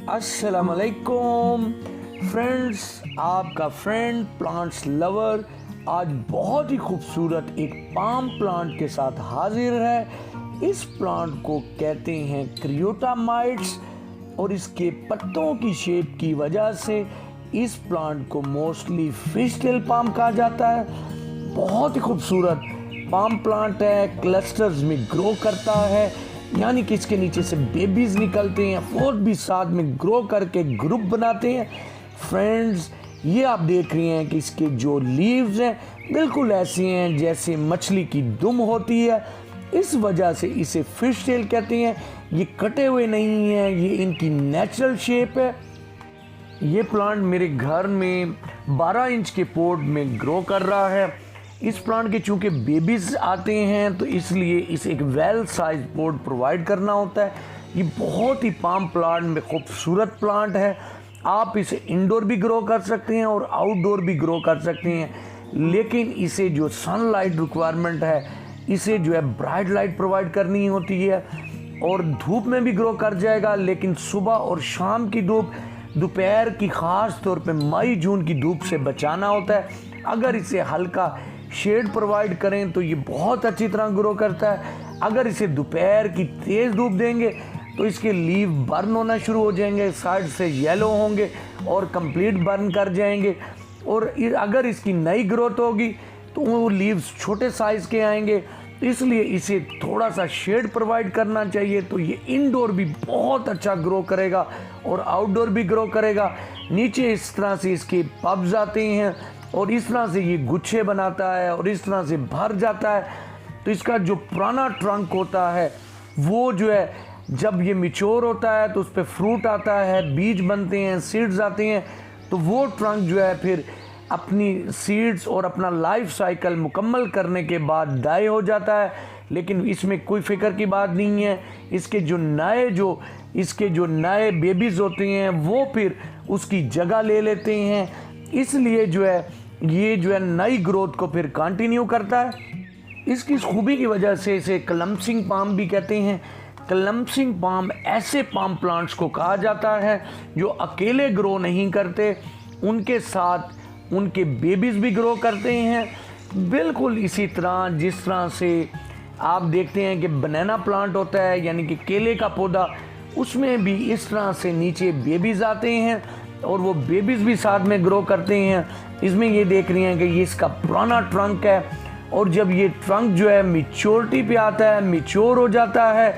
अस्सलाम वालेकुम फ्रेंड्स, आपका फ्रेंड प्लांट्स लवर आज बहुत ही खूबसूरत एक पाम प्लांट के साथ हाजिर है। इस प्लांट को कहते हैं क्रियोटामाइट्स और इसके पत्तों की शेप की वजह से इस प्लांट को मोस्टली फिश टेल पाम कहा जाता है। बहुत ही खूबसूरत पाम प्लांट है, क्लस्टर्स में ग्रो करता है, यानी कि इसके नीचे से बेबीज निकलते हैं, फोर्थ भी साथ में ग्रो करके ग्रुप बनाते हैं। फ्रेंड्स, ये आप देख रहे हैं कि इसके जो लीव्स हैं बिल्कुल ऐसे हैं जैसे मछली की दुम होती है। इस वजह से इसे फिश टेल कहते हैं। ये कटे हुए नहीं हैं, ये इनकी नेचुरल शेप है। ये प्लांट मेरे घर में 12 इंच के पॉट में ग्रो कर रहा है। इस प्लांट के चूंकि बेबीज आते हैं तो इसलिए इसे एक वेल साइज पॉट प्रोवाइड करना होता है। ये बहुत ही पाम प्लांट में खूबसूरत प्लांट है। आप इसे इंडोर भी ग्रो कर सकते हैं और आउटडोर भी ग्रो कर सकते हैं, लेकिन इसे जो सनलाइट रिक्वायरमेंट है, इसे जो है ब्राइट लाइट प्रोवाइड करनी होती है। और धूप में भी ग्रो कर जाएगा, लेकिन सुबह और शाम की धूप, दोपहर की ख़ास तौर पे मई जून की धूप से बचाना होता है। अगर इसे हल्का शेड प्रोवाइड करें तो ये बहुत अच्छी तरह ग्रो करता है। अगर इसे दोपहर की तेज़ धूप देंगे तो इसके लीव बर्न होना शुरू हो जाएंगे, साइड से येलो होंगे और कंप्लीट बर्न कर जाएंगे। और अगर इसकी नई ग्रोथ होगी तो वो लीव्स छोटे साइज़ के आएंगे, इसलिए इसे थोड़ा सा शेड प्रोवाइड करना चाहिए। तो ये इंडोर भी बहुत अच्छा ग्रो करेगा और आउटडोर भी ग्रो करेगा। नीचे इस तरह से इसके पब्स आते हैं और इस तरह से ये गुच्छे बनाता है और इस तरह से भर जाता है। तो इसका जो पुराना ट्रंक होता है वो जो है जब ये मैच्योर होता है तो उस पर फ्रूट आता है, बीज बनते हैं, सीड्स आते हैं। तो वो ट्रंक जो है फिर अपनी सीड्स और अपना लाइफ साइकिल मुकम्मल करने के बाद डाई हो जाता है। लेकिन इसमें कोई फिक्र की बात नहीं है। इसके जो नए बेबीज़ होते हैं वो फिर उसकी जगह ले लेते हैं, इसलिए ये जो है नई ग्रोथ को फिर कंटिन्यू करता है। इसकी खूबी की वजह से इसे क्लम्सिंग पाम भी कहते हैं। क्लम्सिंग पाम ऐसे पाम प्लांट्स को कहा जाता है जो अकेले ग्रो नहीं करते, उनके साथ उनके बेबीज भी ग्रो करते हैं। बिल्कुल इसी तरह जिस तरह से आप देखते हैं कि बनाना प्लांट होता है, यानी कि केले का पौधा, उसमें भी इस तरह से नीचे बेबीज आते हैं और वो बेबीज भी साथ में ग्रो करते हैं। इसमें ये देख रही हैं कि ये इसका पुराना ट्रंक है और जब ये ट्रंक जो है मैच्योरिटी पे आता है, मैच्योर हो जाता है,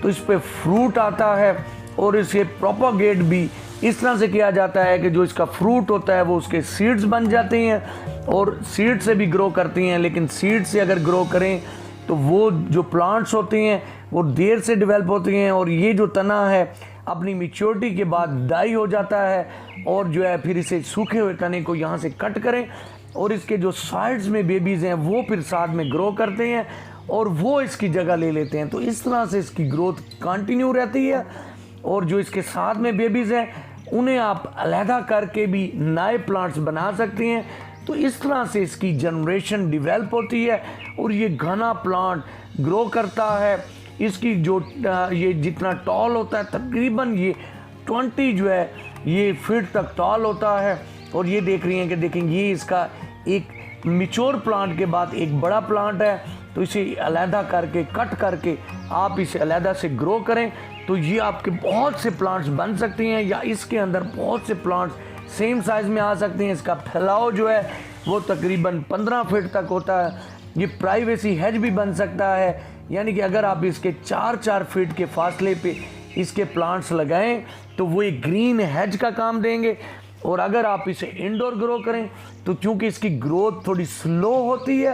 तो इस पे फ्रूट आता है और इसे प्रोपागेट भी इस तरह से किया जाता है कि जो इसका फ्रूट होता है वो उसके सीड्स बन जाते हैं और सीड से भी ग्रो करती हैं। लेकिन सीड से अगर ग्रो करें तो वो जो प्लांट्स होते हैं वो देर से डेवलप होते हैं और ये जो तना है अपनी मैच्योरिटी के बाद डाई हो जाता है। और जो है फिर इसे सूखे हुए तने को यहाँ से कट करें और इसके जो साइड्स में बेबीज़ हैं वो फिर साथ में ग्रो करते हैं और वो इसकी जगह ले लेते हैं। तो इस तरह से इसकी ग्रोथ कंटिन्यू रहती है और जो इसके साथ में बेबीज़ हैं उन्हें आप अलहदा करके भी नए प्लांट्स बना सकते हैं। तो इस तरह से इसकी जनरेशन डेवलप होती है और ये घना प्लांट ग्रो करता है। इसकी जो ये जितना टॉल होता है तकरीबन ये 20 जो है ये फीट तक टॉल होता है। और ये देख रही हैं कि देखेंगे ये इसका एक मैच्योर प्लांट के बाद एक बड़ा प्लांट है। तो इसे अलहदा करके कट करके आप इसे अलहदा से ग्रो करें तो ये आपके बहुत से प्लांट्स बन सकते हैं, या इसके अंदर बहुत से प्लांट्स सेम साइज़ में आ सकते हैं। इसका फैलाव जो है वो तकरीबन 15 फीट तक होता है। ये प्राइवेसी हेज भी बन सकता है, यानी कि अगर आप इसके 4-4 फीट के फासले पे इसके प्लांट्स लगाएं तो वो एक ग्रीन हेज का काम देंगे। और अगर आप इसे इंडोर ग्रो करें तो क्योंकि इसकी ग्रोथ थोड़ी स्लो होती है,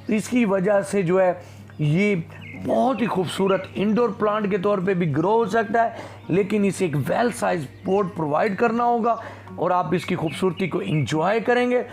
तो इसकी वजह से जो है ये बहुत ही खूबसूरत इंडोर प्लांट के तौर पे भी ग्रो हो सकता है। लेकिन इसे एक वेल साइज पॉट प्रोवाइड करना होगा और आप इसकी खूबसूरती को एंजॉय करेंगे।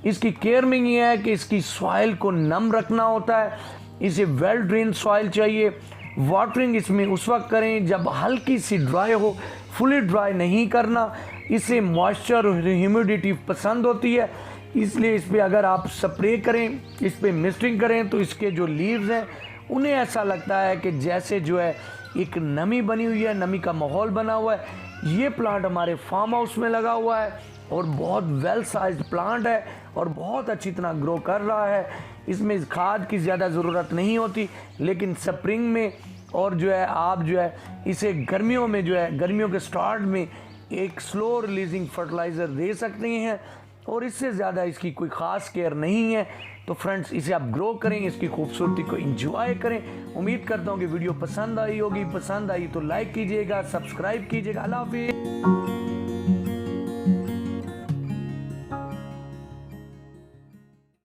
इसकी केयर में ये है कि इसकी सॉइल को नम रखना होता है। इसे वेल ड्रेन सॉइल चाहिए। वाटरिंग इसमें उस वक्त करें जब हल्की सी ड्राई हो, फुली ड्राई नहीं करना। इसे मॉइस्चर और ह्यूमिडिटी पसंद होती है, इसलिए इस पर अगर आप स्प्रे करें, इस पर मिस्टिंग करें तो इसके जो लीव्स हैं उन्हें ऐसा लगता है कि जैसे जो है एक नमी बनी हुई है, नमी का माहौल बना हुआ है। ये प्लांट हमारे फार्म हाउस में लगा हुआ है और बहुत वेल साइज्ड प्लांट है और बहुत अच्छी तरह ग्रो कर रहा है। इसमें खाद की ज़्यादा ज़रूरत नहीं होती, लेकिन स्प्रिंग में और जो है आप जो है इसे गर्मियों में जो है गर्मियों के स्टार्ट में एक स्लो रिलीजिंग फर्टिलाइज़र दे सकते हैं और इससे ज़्यादा इसकी कोई ख़ास केयर नहीं है। तो फ्रेंड्स, इसे आप ग्रो करें, इसकी खूबसूरती को एंजॉय करें। उम्मीद करता हूँ कि वीडियो पसंद आई होगी। पसंद आई तो लाइक कीजिएगा, सब्सक्राइब कीजिएगा। अल्लाह हाफिज़।